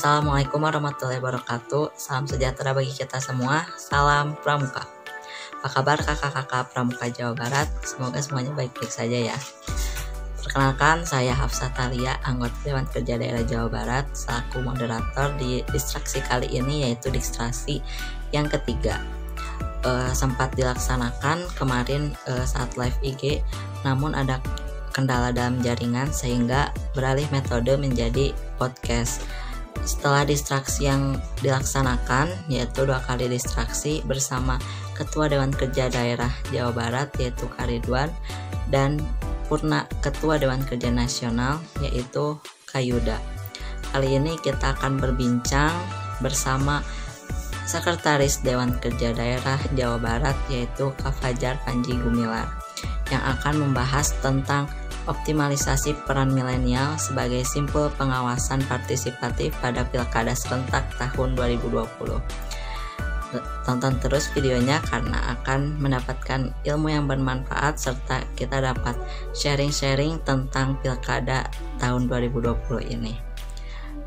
Assalamualaikum warahmatullahi wabarakatuh. Salam sejahtera bagi kita semua. Salam Pramuka. Apa kabar kakak-kakak Pramuka Jawa Barat? Semoga semuanya baik-baik saja ya. Perkenalkan, saya Hafsah Thalia, anggota Dewan Kerja Daerah Jawa Barat, selaku moderator di distraksi kali ini, yaitu distraksi yang ketiga. Sempat dilaksanakan kemarin saat live IG, namun ada kendala dalam jaringan sehingga beralih metode menjadi podcast. Setelah distraksi yang dilaksanakan, yaitu 2 kali distraksi bersama Ketua Dewan Kerja Daerah Jawa Barat, yaitu Kak Ridwan, dan Purna Ketua Dewan Kerja Nasional, yaitu Kak Yuda. Kali ini kita akan berbincang bersama Sekretaris Dewan Kerja Daerah Jawa Barat, yaitu Kak Fajar Panji Gumilar, yang akan membahas tentang optimalisasi peran milenial sebagai simpul pengawasan partisipatif pada Pilkada serentak tahun 2020. Tonton terus videonya karena akan mendapatkan ilmu yang bermanfaat serta kita dapat sharing-sharing tentang Pilkada tahun 2020 ini.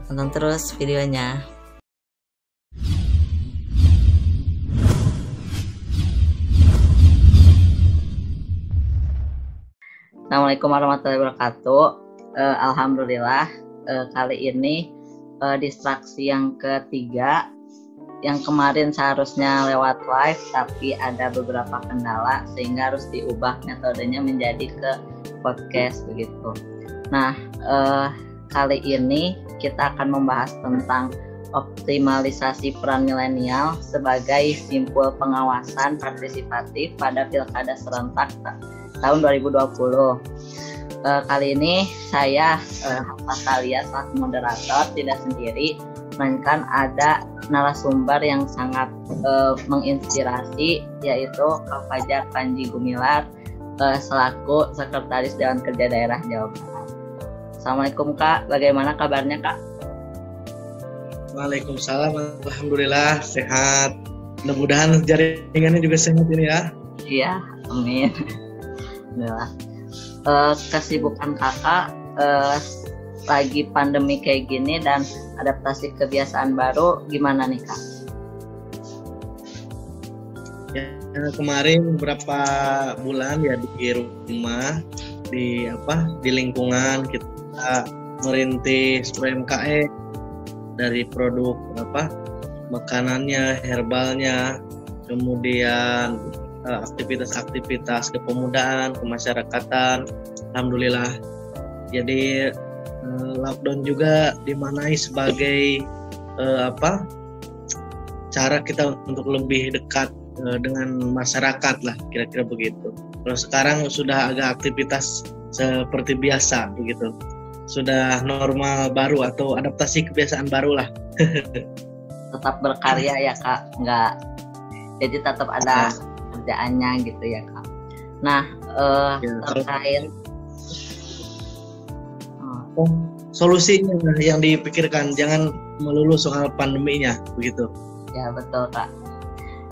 Tonton terus videonya. Assalamualaikum warahmatullahi wabarakatuh. Alhamdulillah kali ini distraksi yang ketiga, yang kemarin seharusnya lewat live tapi ada beberapa kendala sehingga harus diubah metodenya menjadi ke podcast begitu. Nah, kali ini kita akan membahas tentang optimalisasi peran milenial sebagai simpul pengawasan partisipatif pada Pilkada serentak tahun 2020. Kali ini saya Hafsah Thalia selaku moderator, tidak sendiri, melainkan ada narasumber yang sangat menginspirasi, yaitu Kak Fajar Panji Gumilar selaku Sekretaris Dewan Kerja Daerah Jawa Barat. Assalamualaikum Kak, bagaimana kabarnya Kak? Waalaikumsalam, alhamdulillah sehat. Mudah-mudahan jaringannya juga sehat ini ya. Iya, amin. Kesibukan kakak lagi pandemi kayak gini dan adaptasi kebiasaan baru gimana nih Kak? Ya, kemarin beberapa bulan ya di rumah, di lingkungan kita merintis UMKM dari produk makanannya, herbalnya, kemudian aktivitas-aktivitas kepemudaan, kemasyarakatan, alhamdulillah. Jadi lockdown juga dimaknai sebagai cara kita untuk lebih dekat dengan masyarakat lah, kira-kira begitu. Kalau sekarang sudah agak aktivitas seperti biasa begitu, sudah normal baru atau adaptasi kebiasaan baru lah. Tetap berkarya ya Kak, jadi tetap ada kerjaannya gitu ya Kak. Nah, terkait solusinya yang dipikirkan, jangan melulu soal pandeminya begitu. Ya betul Kak.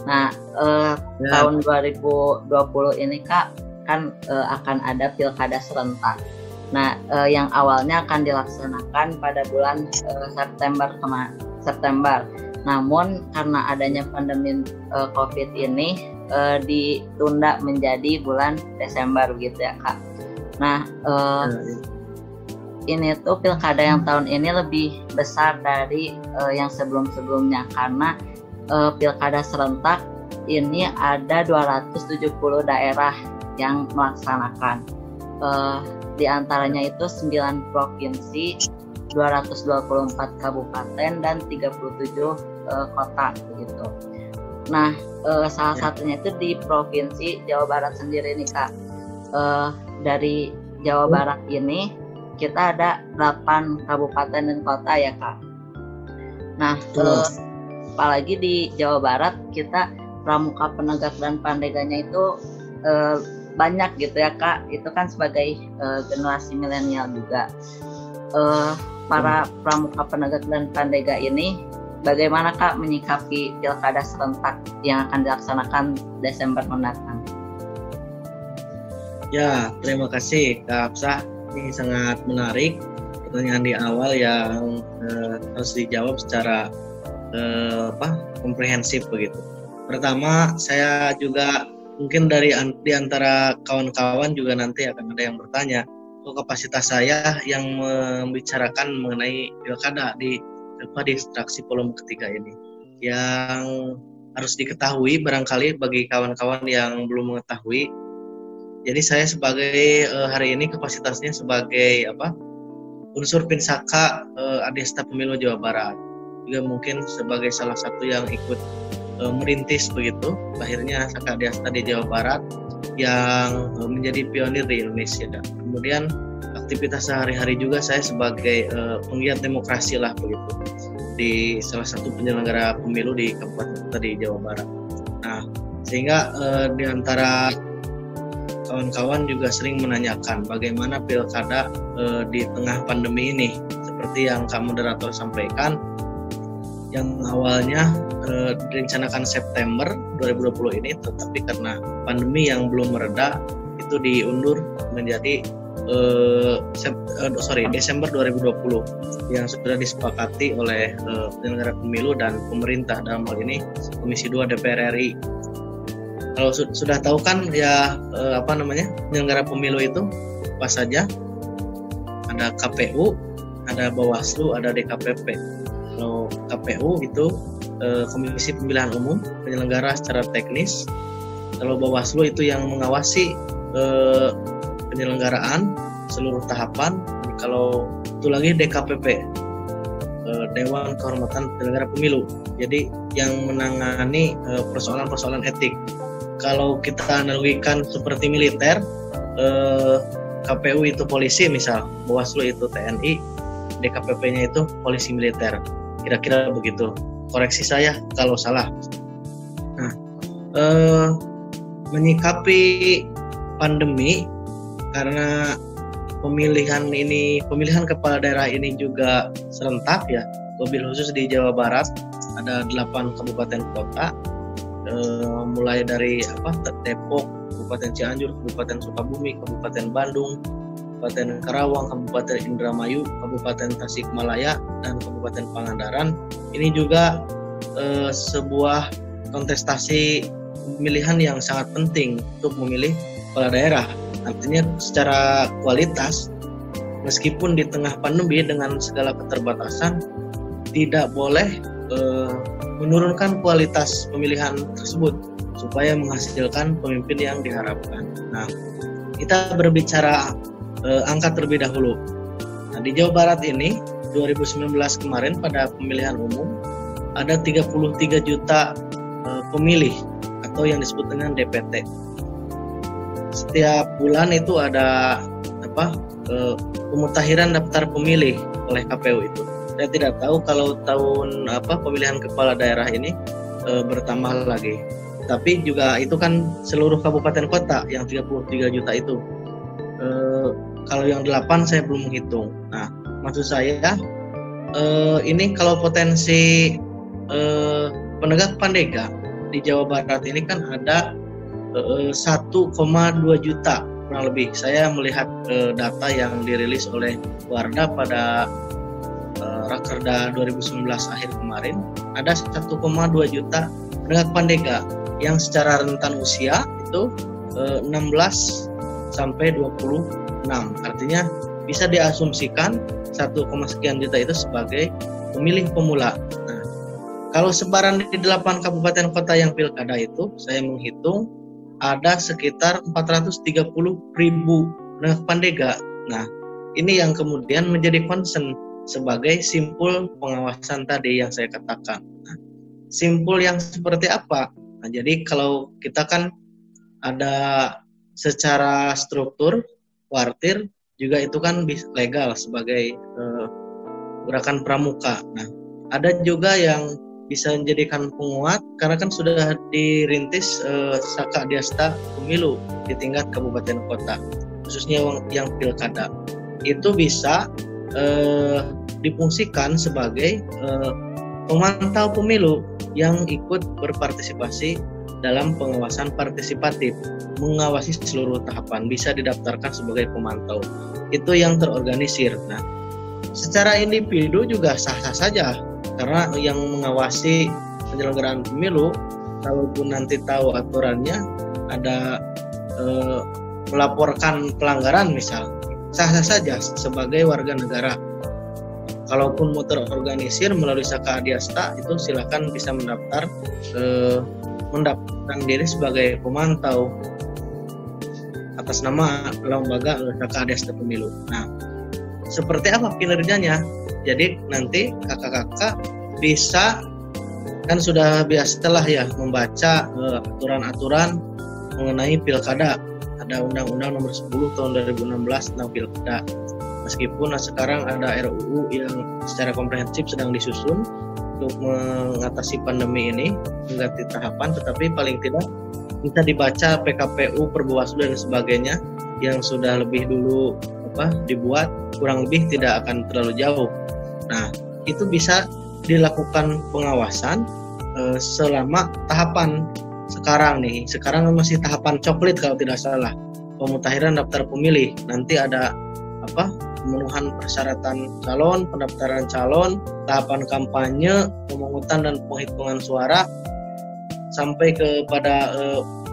Nah, tahun 2020 ini Kak kan akan ada Pilkada serentak. Nah, yang awalnya akan dilaksanakan pada bulan September. Namun karena adanya pandemi COVID ini ditunda menjadi bulan Desember gitu ya Kak. Nah, ini tuh Pilkada yang tahun ini lebih besar dari yang sebelum-sebelumnya karena Pilkada serentak ini ada 270 daerah yang melaksanakan. Di antaranya itu 9 provinsi, 224 kabupaten dan 37 kota begitu. Nah, salah satunya itu di Provinsi Jawa Barat sendiri nih Kak. Dari Jawa Barat ini kita ada 8 kabupaten dan kota ya Kak. Nah, apalagi di Jawa Barat kita pramuka penegak dan pandeganya itu banyak gitu ya Kak. Itu kan sebagai generasi milenial juga. Para pramuka penegak dan pandega ini bagaimana Kak menyikapi Pilkada serentak yang akan dilaksanakan Desember mendatang? Ya, terima kasih Kak Hafsah. Ini sangat menarik pertanyaan di awal yang harus dijawab secara komprehensif begitu. Pertama, saya juga mungkin di antara kawan-kawan juga nanti akan ada yang bertanya, kapasitas saya yang membicarakan mengenai pilkada di ekstraksi volume ketiga ini. Yang harus diketahui barangkali bagi kawan-kawan yang belum mengetahui, jadi saya sebagai hari ini kapasitasnya sebagai unsur Pinsaka Adesta Pemilu Jawa Barat, juga mungkin sebagai salah satu yang ikut merintis begitu lahirnya Saka Adesta di Jawa Barat yang menjadi pionir di Indonesia. Kemudian aktivitas sehari-hari juga saya sebagai penggiat demokrasi lah begitu di salah satu penyelenggara pemilu di Kabupaten di Jawa Barat. Nah, sehingga di antara kawan-kawan juga sering menanyakan bagaimana pilkada di tengah pandemi ini. Seperti yang Kak Moderator sampaikan, yang awalnya direncanakan September 2020 ini, tetapi karena pandemi yang belum mereda itu diundur menjadi Desember 2020 yang sudah disepakati oleh penyelenggara pemilu dan pemerintah, dalam hal ini Komisi 2 DPR RI. Kalau sudah tahu kan ya penyelenggara pemilu itu apa saja? Ada KPU, ada Bawaslu, ada DKPP. Kalau KPU itu Komisi Pemilihan Umum, penyelenggara secara teknis. Kalau Bawaslu itu yang mengawasi penyelenggaraan seluruh tahapan. Kalau itu lagi DKPP, Dewan Kehormatan Penyelenggara Pemilu. Jadi yang menangani persoalan-persoalan etik. Kalau kita analogikan seperti militer, KPU itu polisi misal, Bawaslu itu TNI, DKPP-nya itu polisi militer. Kira-kira begitu. Koreksi saya kalau salah. Nah, menyikapi pandemi karena pemilihan kepala daerah ini juga serentak ya, wabil khusus di Jawa Barat ada 8 kabupaten kota, mulai dari Depok, Kabupaten Cianjur, Kabupaten Sukabumi, Kabupaten Bandung, Kabupaten Karawang, Kabupaten Indramayu, Kabupaten Tasikmalaya, dan Kabupaten Pangandaran. Ini juga sebuah kontestasi pemilihan yang sangat penting untuk memilih kepala daerah. Artinya secara kualitas, meskipun di tengah pandemi dengan segala keterbatasan, tidak boleh menurunkan kualitas pemilihan tersebut supaya menghasilkan pemimpin yang diharapkan. Nah, kita berbicara angka terlebih dahulu. Nah, di Jawa Barat ini 2019 kemarin pada pemilihan umum ada 33 juta pemilih atau yang disebut dengan DPT. Setiap bulan itu ada pemutakhiran daftar pemilih oleh KPU itu. Saya tidak tahu kalau tahun pemilihan kepala daerah ini bertambah lagi. Tapi juga itu kan seluruh kabupaten kota yang 33 juta itu. Kalau yang 8 saya belum menghitung. Nah, maksud saya ini kalau potensi penegak pandega di Jawa Barat ini kan ada 1,2 juta kurang lebih. Saya melihat data yang dirilis oleh Wardah pada Rakerda 2019 akhir kemarin, ada 1,2 juta penegak pandega yang secara rentan usia itu 16 sampai 26. Artinya bisa diasumsikan 1, sekian juta itu sebagai pemilih pemula. Nah, kalau sebaran di 8 kabupaten kota yang pilkada itu, saya menghitung ada sekitar 430.000 penegak pandega. Nah, ini yang kemudian menjadi concern sebagai simpul pengawasan tadi yang saya katakan. Nah, simpul yang seperti apa? Nah, jadi kalau kita kan ada secara struktur, kuartir juga itu kan legal sebagai gerakan pramuka. Nah, ada juga yang bisa menjadikan penguat karena kan sudah dirintis Saka Adesta Pemilu di tingkat kabupaten kota, khususnya yang pilkada. Itu bisa difungsikan sebagai pemantau pemilu yang ikut berpartisipasi dalam pengawasan partisipatif, mengawasi seluruh tahapan, bisa didaftarkan sebagai pemantau. Itu yang terorganisir. Nah, secara individu juga sah-sah saja, karena yang mengawasi penyelenggaraan pemilu, kalaupun nanti tahu aturannya, ada melaporkan pelanggaran misal, sah-sah saja sebagai warga negara. Kalaupun mau terorganisir melalui Saka Adiasta, itu silakan bisa mendaftarkan diri sebagai pemantau atas nama lembaga Saka Adiasta Pemilu. Nah, seperti apa kinerjanya? Jadi nanti kakak-kakak bisa, kan sudah biasalah ya membaca aturan-aturan mengenai pilkada. Ada Undang-Undang Nomor 10 Tahun 2016 tentang pilkada. Meskipun sekarang ada RUU yang secara komprehensif sedang disusun untuk mengatasi pandemi ini, mengganti tahapan, tetapi paling tidak bisa dibaca PKPU, Perbawaslu dan sebagainya yang sudah lebih dulu dibuat, kurang lebih tidak akan terlalu jauh. Nah, itu bisa dilakukan pengawasan selama tahapan sekarang nih. Sekarang masih tahapan coklit kalau tidak salah, pemutakhiran daftar pemilih. Nanti ada pemenuhan persyaratan calon, pendaftaran calon, tahapan kampanye, pemungutan dan penghitungan suara, sampai kepada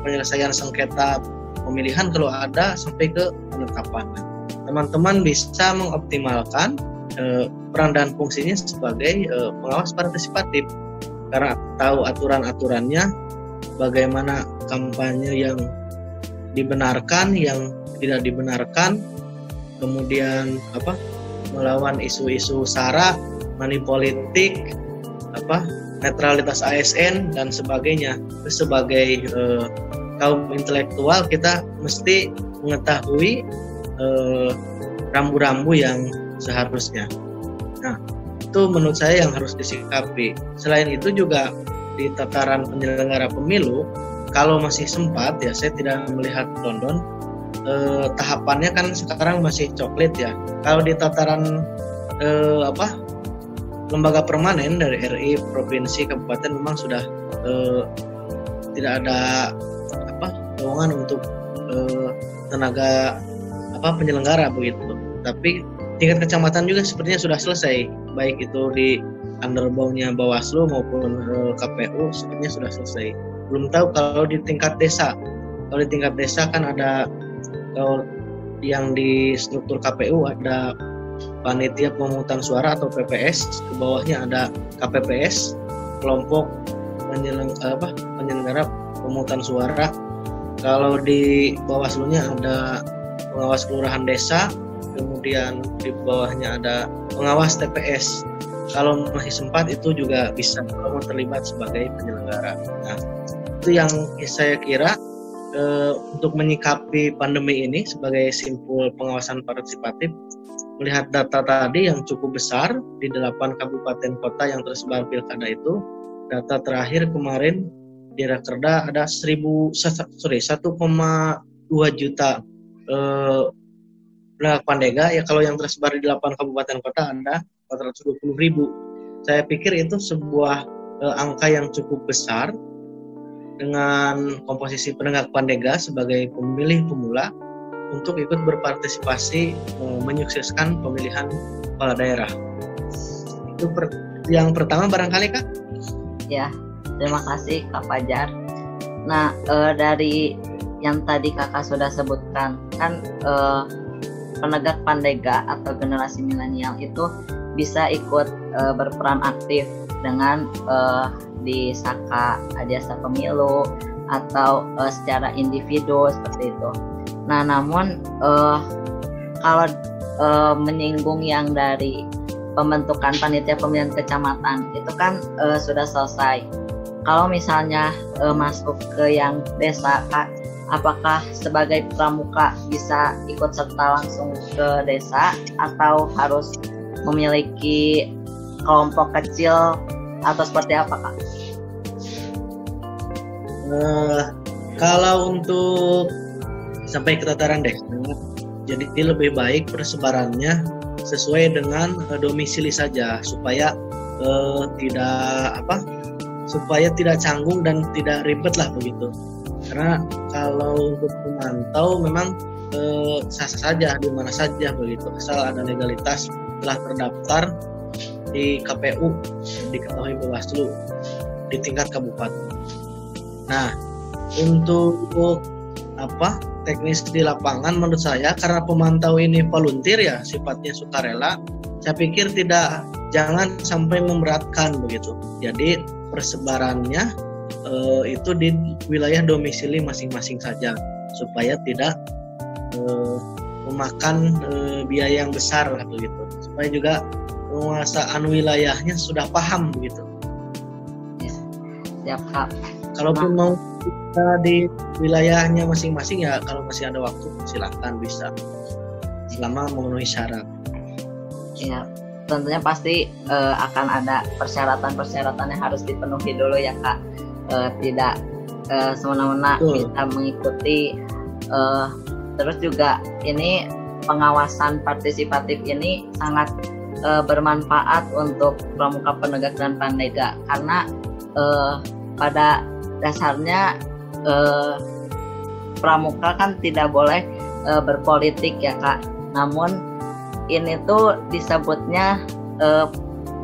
penyelesaian sengketa pemilihan kalau ada, sampai ke penetapan. Teman-teman bisa mengoptimalkan peran dan fungsinya sebagai pengawas partisipatif, karena tahu aturan-aturannya, bagaimana kampanye yang dibenarkan, yang tidak dibenarkan, kemudian melawan isu-isu sara, money politik, netralitas ASN dan sebagainya. Terus sebagai kaum intelektual kita mesti mengetahui rambu-rambu yang seharusnya. Nah, itu menurut saya yang harus disikapi. Selain itu juga di tataran penyelenggara pemilu, kalau masih sempat ya, saya tidak melihat London, tahapannya kan sekarang masih coklit ya. Kalau di tataran lembaga permanen dari RI, provinsi, kabupaten memang sudah tidak ada lowongan untuk tenaga penyelenggara begitu. Tapi tingkat kecamatan juga sepertinya sudah selesai, baik itu di underbawnya Bawaslu maupun KPU sepertinya sudah selesai. Belum tahu kalau di tingkat desa. Kalau di tingkat desa kan ada, kalau yang di struktur KPU ada panitia pemungutan suara atau PPS, ke bawahnya ada KPPS, kelompok penyelenggara pemungutan suara. Kalau di Bawaslu-nya ada pengawas kelurahan desa, kemudian di bawahnya ada pengawas TPS. Kalau masih sempat itu juga bisa kalau terlibat sebagai penyelenggara. Nah, itu yang saya kira untuk menyikapi pandemi ini sebagai simpul pengawasan partisipatif, melihat data tadi yang cukup besar di 8 kabupaten kota yang tersebar pilkada itu. Data terakhir kemarin di Rakerda ada 1,2 juta penegak pandega ya. Kalau yang tersebar di 8 kabupaten kota ada 420.000. Saya pikir itu sebuah angka yang cukup besar dengan komposisi penegak pandega sebagai pemilih pemula untuk ikut berpartisipasi menyukseskan pemilihan kepala daerah. Itu yang pertama barangkali Kak. Ya, terima kasih Kak Fajar. Nah, dari yang tadi Kakak sudah sebutkan kan penegak pandega atau generasi milenial itu bisa ikut berperan aktif dengan di Saka Adiasta Pemilu atau secara individu seperti itu. Nah, namun kalau menyinggung yang dari pembentukan panitia pemilihan kecamatan itu kan sudah selesai. Kalau misalnya masuk ke yang desa, Kak, apakah sebagai pramuka bisa ikut serta langsung ke desa atau harus memiliki kelompok kecil atau seperti apa, Kak? Kalau untuk sampai ke tataran desa, jadi lebih baik persebarannya sesuai dengan domisili saja supaya tidak canggung dan tidak ribet lah begitu. Karena kalau untuk memantau memang sah-sah saja di mana saja begitu, asal ada legalitas telah terdaftar di KPU, diketahui Bawaslu di tingkat kabupaten. Nah, untuk teknis di lapangan menurut saya, karena pemantau ini volunteer ya, sifatnya sukarela, saya pikir jangan sampai memberatkan begitu. Jadi persebarannya itu di wilayah domisili masing-masing saja, supaya tidak memakan biaya yang besar lah begitu. Supaya juga penguasaan wilayahnya sudah paham begitu. Siap Kak. Kalaupun mau di wilayahnya masing-masing ya, kalau masih ada waktu silahkan bisa, selama memenuhi syarat. Ya, tentunya pasti akan ada persyaratan-persyaratan yang harus dipenuhi dulu ya Kak. Tidak semena-mena bisa mengikuti. Terus juga ini pengawasan partisipatif ini sangat bermanfaat untuk pramuka penegak dan pandega, karena pada dasarnya pramuka kan tidak boleh berpolitik ya Kak. Namun ini tuh disebutnya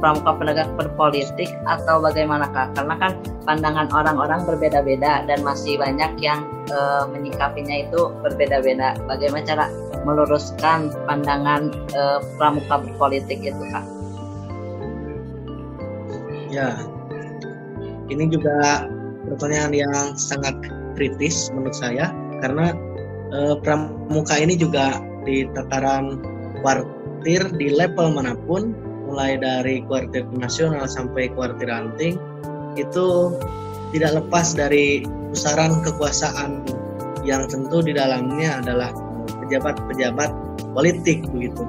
pramuka penegak berpolitik atau bagaimana Kak? Karena kan pandangan orang-orang berbeda-beda dan masih banyak yang menyikapinya itu berbeda-beda. Bagaimana cara meluruskan pandangan pramuka berpolitik itu Kak? Ya, ini juga pertanyaan yang sangat kritis menurut saya, karena pramuka ini juga di tataran kuartir di level manapun, mulai dari kuartir nasional sampai kuartir ranting, itu tidak lepas dari pusaran kekuasaan yang tentu di dalamnya adalah pejabat-pejabat politik begitu.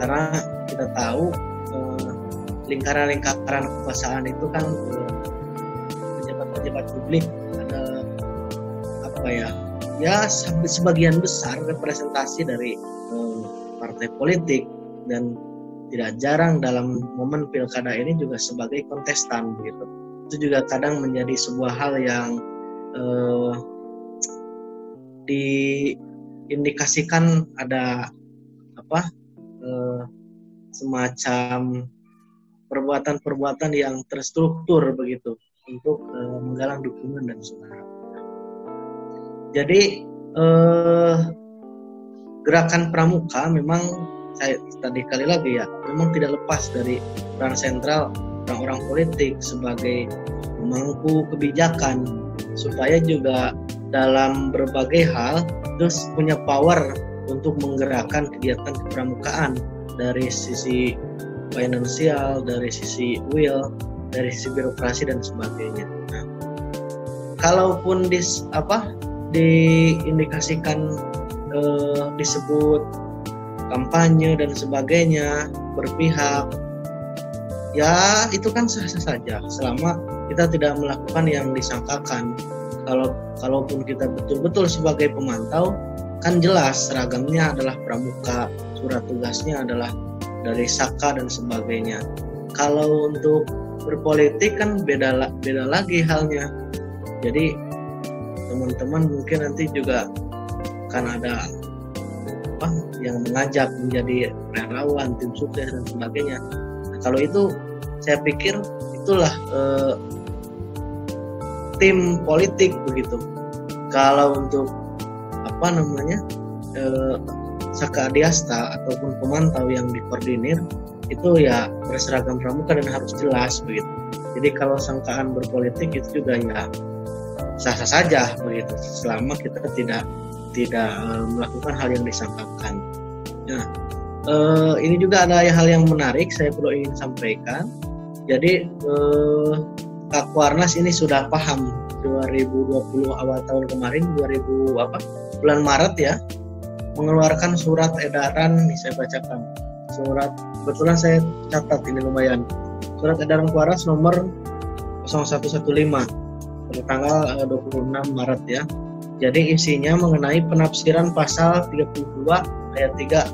Karena kita tahu lingkaran-lingkaran kekuasaan itu kan pejabat publik ada sebagian besar representasi dari partai politik, dan tidak jarang dalam momen pilkada ini juga sebagai kontestan begitu. Itu juga kadang menjadi sebuah hal yang diindikasikan ada semacam perbuatan-perbuatan yang terstruktur begitu untuk menggalang dukungan dan suara. Jadi gerakan pramuka memang, saya tadi kali lagi ya, memang tidak lepas dari peran sentral orang-orang politik sebagai pemangku kebijakan, supaya juga dalam berbagai hal terus punya power untuk menggerakkan kegiatan kepramukaan dari sisi finansial, dari sisi will, dari sisi birokrasi dan sebagainya. Nah, kalaupun diindikasikan disebut kampanye dan sebagainya, berpihak, ya itu kan sah-sah saja selama kita tidak melakukan yang disangkakan. Kalaupun kita betul-betul sebagai pemantau, kan jelas seragamnya adalah pramuka, surat tugasnya adalah dari Saka dan sebagainya. Kalau untuk berpolitik kan beda lagi halnya. Jadi teman-teman mungkin nanti juga akan ada yang mengajak menjadi relawan, tim sukses dan sebagainya. Nah, kalau itu saya pikir itulah tim politik begitu. Kalau untuk Saka Adiasta ataupun pemantau yang dikoordinir itu ya berseragam pramuka dan harus jelas begitu. Jadi kalau sangkaan berpolitik itu juga ya sah-sah saja begitu, selama kita tidak melakukan hal yang disangkakan. Nah, ini juga ada hal yang menarik saya perlu ingin sampaikan. Jadi Kakwarnas ini sudah paham 2020 awal tahun kemarin, bulan Maret ya, mengeluarkan surat edaran. Nih saya bacakan kebetulan saya catat ini lumayan, surat edaran Kakwarnas nomor 0115 pada tanggal 26 Maret ya. Jadi isinya mengenai penafsiran pasal 32 ayat 3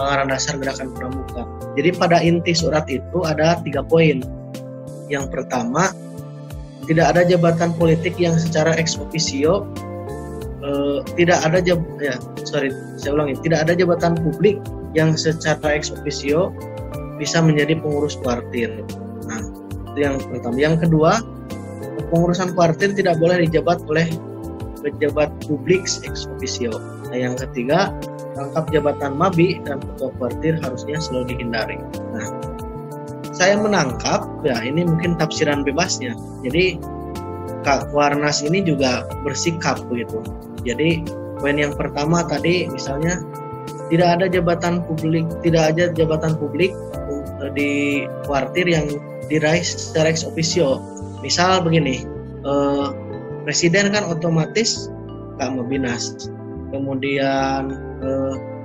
Anggaran Dasar Gerakan Pramuka. Jadi pada inti surat itu ada 3 poin. Yang pertama, tidak ada jabatan politik yang secara ex officio tidak ada jabatan publik yang secara ex officio bisa menjadi pengurus kuartir. Nah, itu yang pertama. Yang kedua, pengurusan kuartir tidak boleh dijabat oleh pejabat publik ex officio. Nah, yang ketiga, rangkap jabatan mabi dan ketua kuartir harusnya selalu dihindari. Nah, saya menangkap, ya ini mungkin tafsiran bebasnya. Jadi Kak Kuarnas ini juga bersikap begitu. Jadi poin yang pertama tadi misalnya tidak ada jabatan publik di kuartir yang diraih secara ex officio. Misal begini, presiden kan otomatis Kak Mabinas, kemudian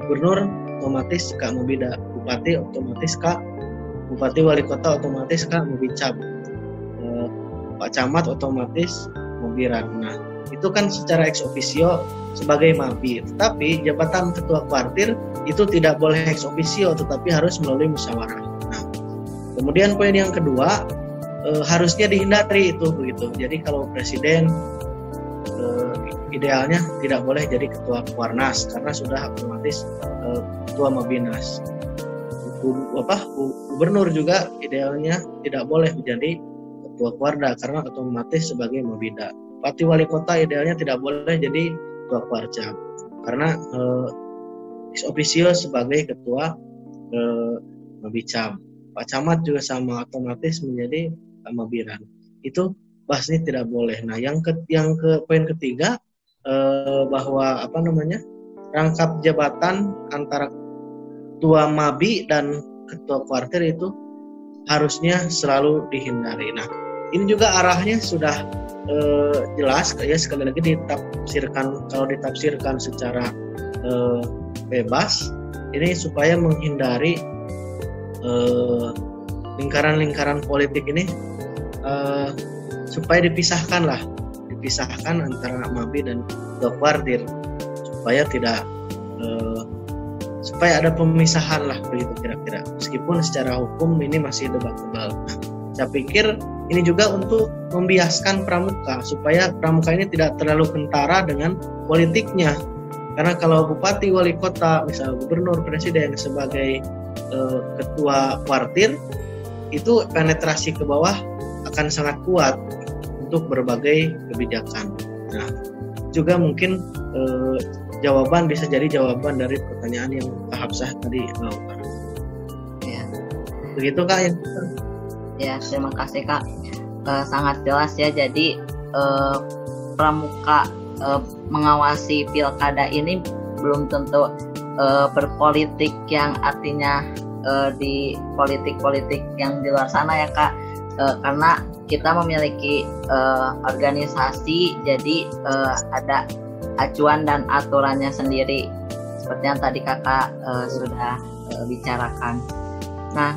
gubernur otomatis Kak Mabida, bupati otomatis Kak bupati, wali kota otomatis Kak Mabicab, Pak Camat otomatis Mabiran. Nah, itu kan secara ex officio sebagai mabi. Tetapi jabatan ketua kuartir itu tidak boleh ex officio, tetapi harus melalui musyawarah. Nah, kemudian poin yang kedua, harusnya dihindari itu begitu. Jadi kalau presiden idealnya tidak boleh jadi ketua Kuarnas karena sudah otomatis ketua Mabinas. Gubernur juga idealnya tidak boleh menjadi ketua Kuarda karena otomatis sebagai Mabida. Bupati wali kota idealnya tidak boleh jadi ketua Kuarcap karena ex officio sebagai ketua Mabicam. Pak Camat juga sama, otomatis menjadi Mabiran. Itu bahasnya tidak boleh. Nah, yang ke poin ketiga, bahwa rangkap jabatan antara ketua Mabi dan ketua kuartir itu harusnya selalu dihindari. Nah, ini juga arahnya sudah jelas ya, sekali lagi ditafsirkan, kalau ditafsirkan secara bebas ini supaya menghindari lingkaran-lingkaran politik ini supaya dipisahkan antara Mabi dan ketua kuartir supaya ada pemisahan lah begitu kira-kira. Meskipun secara hukum ini masih debatable. Nah, saya pikir ini juga untuk membiaskan pramuka supaya pramuka ini tidak terlalu kentara dengan politiknya. Karena kalau bupati, wali kota, misalnya gubernur, presiden sebagai ketua kuartir, itu penetrasi ke bawah akan sangat kuat untuk berbagai kebijakan. Nah, juga mungkin jawaban bisa jadi jawaban dari pertanyaan yang Kak Hafsah tadi melakukan. Ya. Begitu Kak ya? Ya, terima kasih Kak. Sangat jelas ya. Jadi pramuka mengawasi pilkada ini belum tentu berpolitik yang artinya di politik-politik yang di luar sana ya Kak. Karena kita memiliki organisasi, jadi ada acuan dan aturannya sendiri seperti yang tadi kakak sudah bicarakan. Nah,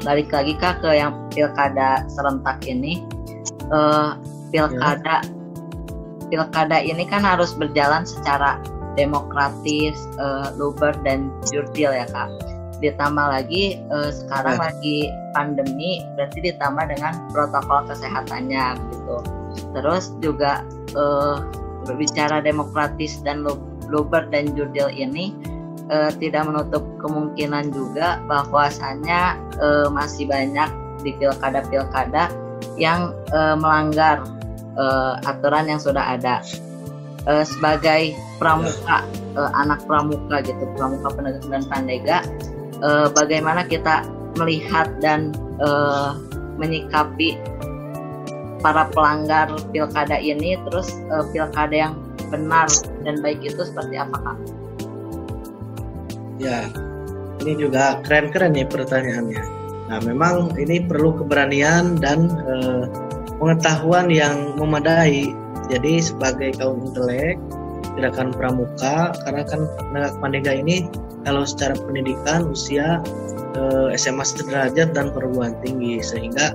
balik lagi Kak ke yang pilkada serentak ini. Pilkada ini kan harus berjalan secara demokratis, luber dan jurdil ya Kak. Ditambah lagi sekarang lagi pandemi, berarti ditambah dengan protokol kesehatannya gitu. Terus juga berbicara demokratis dan luber dan jurdil ini tidak menutup kemungkinan juga bahwasannya masih banyak di pilkada-pilkada yang melanggar aturan yang sudah ada. Sebagai pramuka, anak pramuka gitu, pramuka penegak dan pandega, bagaimana kita melihat dan menyikapi para pelanggar pilkada ini, terus pilkada yang benar dan baik itu seperti apa Kak? Ya, ini juga keren-keren nih pertanyaannya. Nah, memang ini perlu keberanian dan pengetahuan yang memadai. Jadi sebagai kaum intelek, gerakan pramuka, karena kan penegak pandega ini kalau secara pendidikan usia SMA sederajat dan perguruan tinggi, sehingga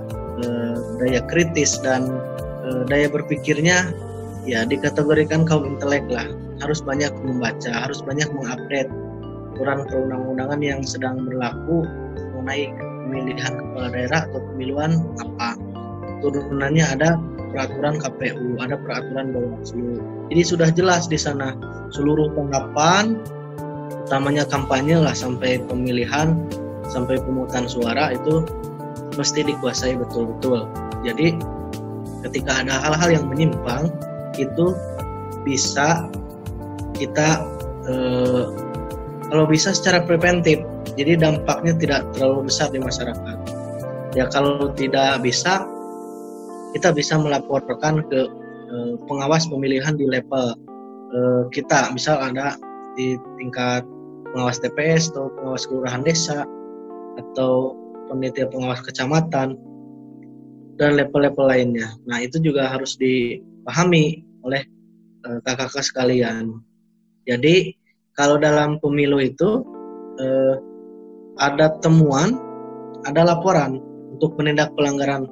daya kritis dan daya berpikirnya ya dikategorikan kaum intelek lah. Harus banyak membaca, harus banyak mengupdate aturan perundang-undangan yang sedang berlaku mengenai pemilihan kepala daerah atau pemiluan apa. Turunannya ada peraturan KPU, ada peraturan Bawaslu. Jadi sudah jelas di sana seluruh tanggapan utamanya kampanye lah sampai pemilihan, sampai pemungutan suara itu mesti dikuasai betul-betul. Jadi ketika ada hal-hal yang menyimpang itu bisa kita kalau bisa secara preventif, jadi dampaknya tidak terlalu besar di masyarakat. Ya kalau tidak bisa, kita bisa melaporkan ke pengawas pemilihan di level kita, misal ada di tingkat pengawas TPS atau pengawas kelurahan desa atau panitia pengawas kecamatan dan level-level lainnya. Nah itu juga harus dipahami oleh kakak-kakak sekalian. Jadi kalau dalam pemilu itu ada temuan, ada laporan untuk menindak pelanggaran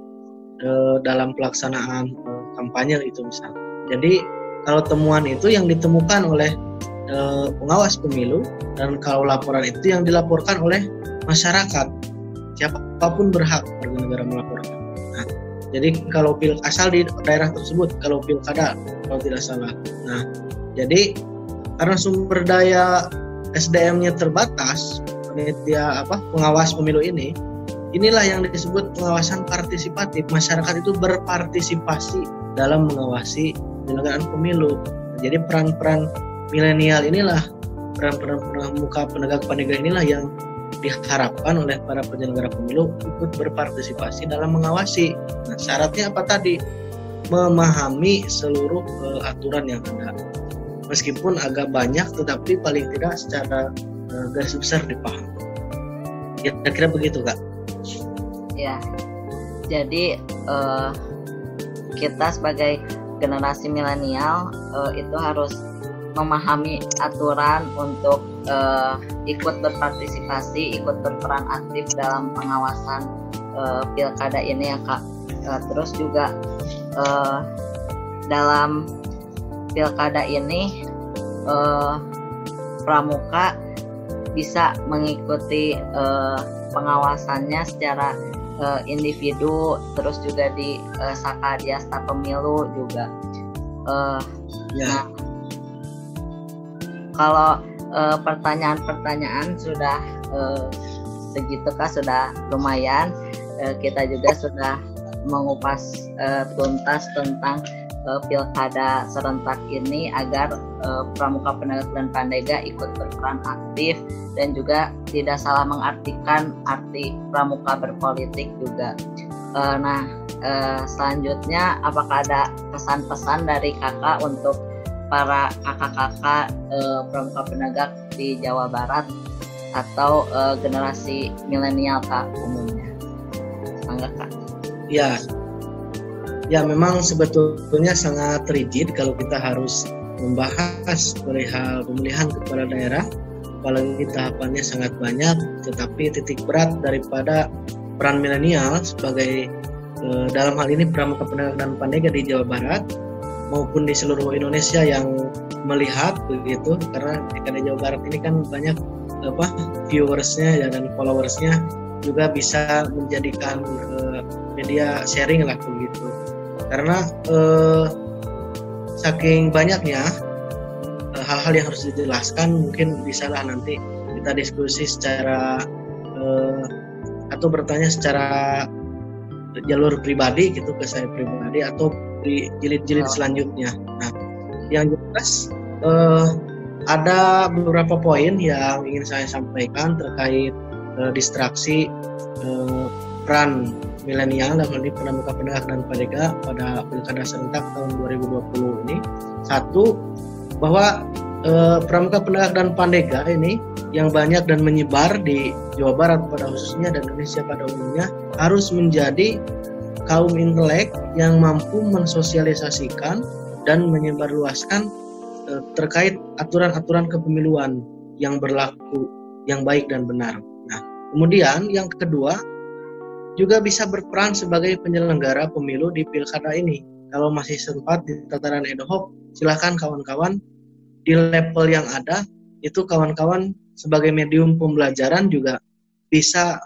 dalam pelaksanaan kampanye itu misalnya. Jadi kalau temuan itu yang ditemukan oleh pengawas pemilu, dan kalau laporan itu yang dilaporkan oleh masyarakat, siapapun berhak warga negara melaporkan. Nah, jadi kalau asal di daerah tersebut, kalau pilkada kalau tidak salah. Nah, jadi karena sumber daya SDM-nya terbatas, pengawas pemilu ini, inilah yang disebut pengawasan partisipatif. Masyarakat itu berpartisipasi dalam mengawasi penyelenggaraan pemilu. Jadi peran-peran milenial inilah, peran-peran penegak inilah yang diharapkan oleh para penyelenggara pemilu ikut berpartisipasi dalam mengawasi. Nah, syaratnya apa tadi? Memahami seluruh aturan yang ada. Meskipun agak banyak, tetapi paling tidak secara garis besar dipahami. Ya, kira-kira begitu, Kak. Ya, jadi kita sebagai generasi milenial itu harus memahami aturan untuk ikut berpartisipasi, ikut berperan aktif dalam pengawasan pilkada ini ya Kak. Terus juga dalam pilkada ini pramuka bisa mengikuti pengawasannya secara individu, terus juga di Sakadiasta Pemilu juga. Nah, kalau pertanyaan-pertanyaan sudah segitu Kak, sudah lumayan. Kita juga sudah mengupas tuntas tentang pilkada serentak ini agar pramuka penegak dan pandega ikut berperan aktif dan juga tidak salah mengartikan arti pramuka berpolitik juga. Selanjutnya apakah ada pesan-pesan dari kakak untuk para kakak-kakak pramuka penegak di Jawa Barat atau generasi milenial Kak umumnya? Enggak Kak? Ya memang sebetulnya sangat rigid kalau kita harus membahas perihal pemilihan kepala daerah, apalagi tahapannya sangat banyak. Tetapi titik berat daripada peran milenial sebagai dalam hal ini pramuka penegak dan pandega di Jawa Barat maupun di seluruh Indonesia yang melihat begitu, karena di Jawa Barat ini kan banyak viewersnya ya, dan followersnya juga bisa menjadikan media sharing lah begitu. Karena saking banyaknya hal-hal yang harus dijelaskan, mungkin bisalah nanti kita diskusi secara atau bertanya secara jalur pribadi gitu ke saya pribadi atau di jilid-jilid selanjutnya. Nah, yang jelas ada beberapa poin yang ingin saya sampaikan terkait distraksi peran milenial dalam ini pramuka penegak dan pandega pada pilkada serentak tahun 2020 ini. Satu, bahwa pramuka penegak dan pandega ini yang banyak dan menyebar di Jawa Barat pada khususnya dan Indonesia pada umumnya harus menjadi kaum intelek yang mampu mensosialisasikan dan menyebarluaskan terkait aturan-aturan kepemiluan yang berlaku, yang baik dan benar. Nah, kemudian yang kedua, juga bisa berperan sebagai penyelenggara pemilu di pilkada ini. Kalau masih sempat di tataran ad hoc, silakan kawan-kawan di level yang ada, itu kawan-kawan sebagai medium pembelajaran juga bisa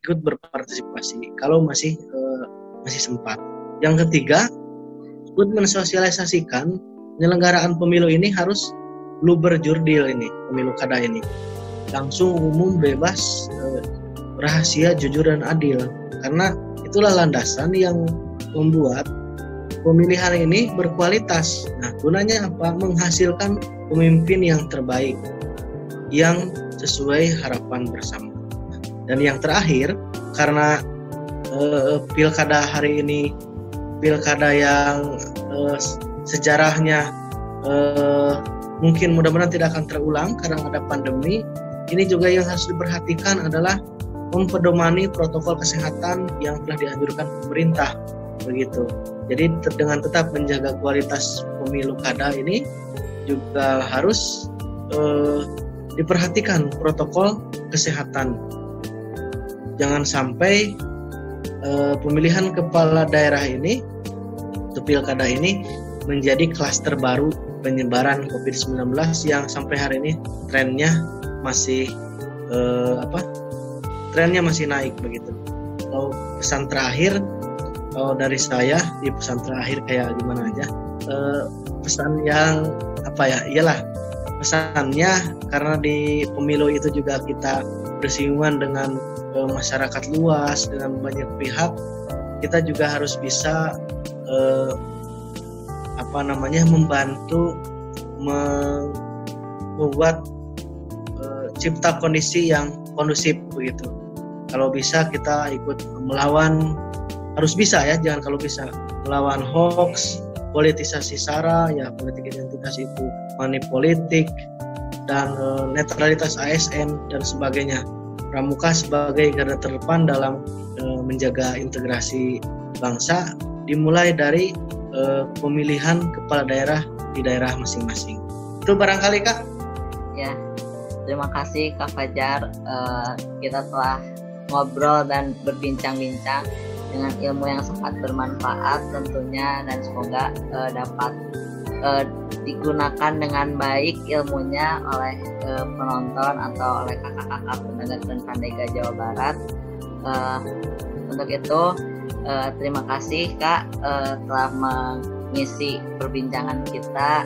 ikut berpartisipasi kalau masih sempat. Yang ketiga, ikut mensosialisasikan penyelenggaraan pemilu ini harus luber jurdil ini, pemilu kada ini. langsung, umum, bebas, rahasia, jujur, dan adil. Karena itulah landasan yang membuat pemilihan ini berkualitas. Nah, gunanya apa? Menghasilkan pemimpin yang terbaik, yang sesuai harapan bersama. Dan yang terakhir, karena pilkada hari ini pilkada yang sejarahnya mungkin mudah-mudahan tidak akan terulang karena ada pandemi. Ini juga yang harus diperhatikan adalah mempedomani protokol kesehatan yang telah dianjurkan pemerintah, begitu. Jadi dengan tetap menjaga kualitas pemilu kada ini juga harus diperhatikan protokol kesehatan. Jangan sampai pemilihan kepala daerah ini atau pilkada ini menjadi klaster baru penyebaran COVID-19 yang sampai hari ini trennya masih trennya masih naik, begitu. Kalau pesan terakhir dari saya, di pesan terakhir kayak gimana aja, pesan yang iyalah pesannya, karena di pemilu itu juga kita bersinggungan dengan masyarakat luas, dengan banyak pihak. Kita juga harus bisa membantu membuat cipta kondisi yang kondusif, begitu. Kalau bisa kita ikut melawan, harus bisa ya, jangan kalau bisa melawan hoax, politisasi SARA, ya politik identitas itu money politik, dan netralitas ASN dan sebagainya. Pramuka sebagai garda terdepan dalam menjaga integrasi bangsa, dimulai dari pemilihan kepala daerah di daerah masing-masing. Itu barangkali, Kak. Ya, terima kasih Kak Fajar. Kita telah ngobrol dan berbincang-bincang dengan ilmu yang sangat bermanfaat tentunya, dan semoga dapat digunakan dengan baik ilmunya oleh penonton atau oleh kakak-kakak pendengar Pandega Jawa Barat. Untuk itu terima kasih Kak telah mengisi perbincangan kita.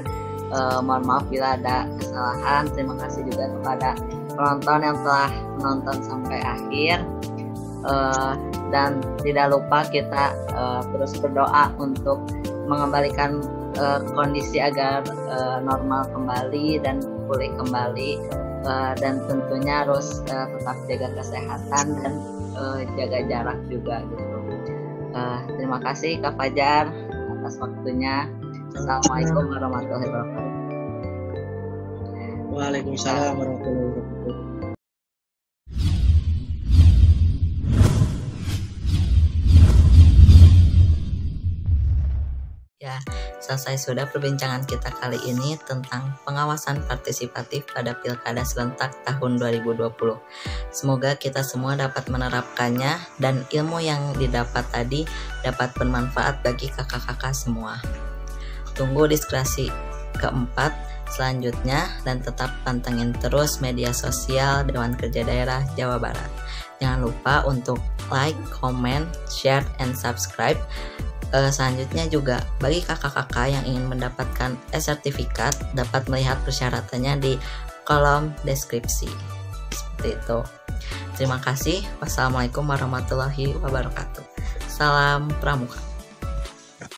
Mohon maaf bila ada kesalahan. Terima kasih juga kepada penonton yang telah menonton sampai akhir. Dan tidak lupa kita terus berdoa untuk mengembalikan kondisi agar normal kembali dan pulih kembali, dan tentunya harus tetap jaga kesehatan dan jaga jarak juga gitu. Terima kasih Kak Fajar atas waktunya. Assalamualaikum warahmatullahi wabarakatuh. Waalaikumsalam warahmatullahi wabarakatuh. Ya, selesai sudah perbincangan kita kali ini tentang pengawasan partisipatif pada Pilkada serentak tahun 2020. Semoga kita semua dapat menerapkannya dan ilmu yang didapat tadi dapat bermanfaat bagi kakak-kakak semua. Tunggu diskusi keempat selanjutnya dan tetap pantengin terus media sosial Dewan Kerja Daerah Jawa Barat. Jangan lupa untuk like, comment, share, and subscribe. Selanjutnya juga bagi kakak-kakak yang ingin mendapatkan sertifikat dapat melihat persyaratannya di kolom deskripsi. Seperti itu. Terima kasih. Wassalamualaikum warahmatullahi wabarakatuh. Salam Pramuka.